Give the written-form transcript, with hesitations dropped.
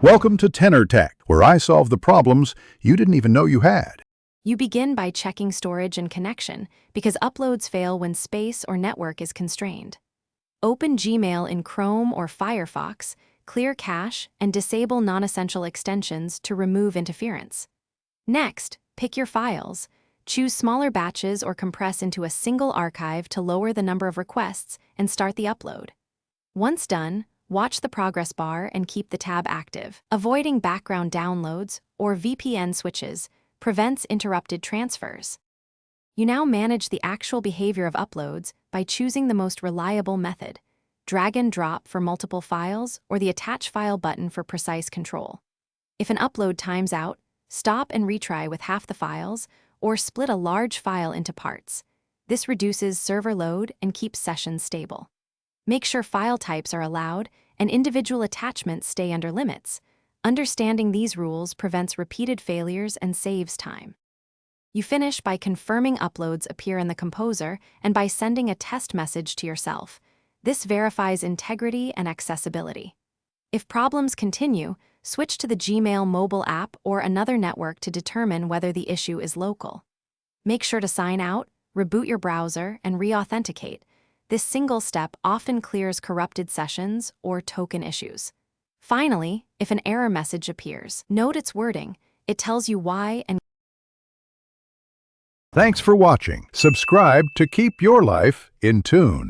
Welcome to Tenor Tech, where I solve the problems you didn't even know you had. You begin by checking storage and connection because uploads fail when space or network is constrained. Open Gmail in Chrome or Firefox, clear cache, and disable non-essential extensions to remove interference. Next, pick your files. Choose smaller batches or compress into a single archive to lower the number of requests and start the upload. Once done, watch the progress bar and keep the tab active. Avoiding background downloads or VPN switches prevents interrupted transfers. You now manage the actual behavior of uploads by choosing the most reliable method: drag and drop for multiple files or the attach file button for precise control. If an upload times out, stop and retry with half the files or split a large file into parts. This reduces server load and keeps sessions stable. Make sure file types are allowed and individual attachments stay under limits. Understanding these rules prevents repeated failures and saves time. You finish by confirming uploads appear in the composer and by sending a test message to yourself. This verifies integrity and accessibility. If problems continue, switch to the Gmail mobile app or another network to determine whether the issue is local. Make sure to sign out, reboot your browser, and re-authenticate. This single step often clears corrupted sessions or token issues. Finally, if an error message appears, note its wording. It tells you why and Thanks for watching. Subscribe to keep your life in tune.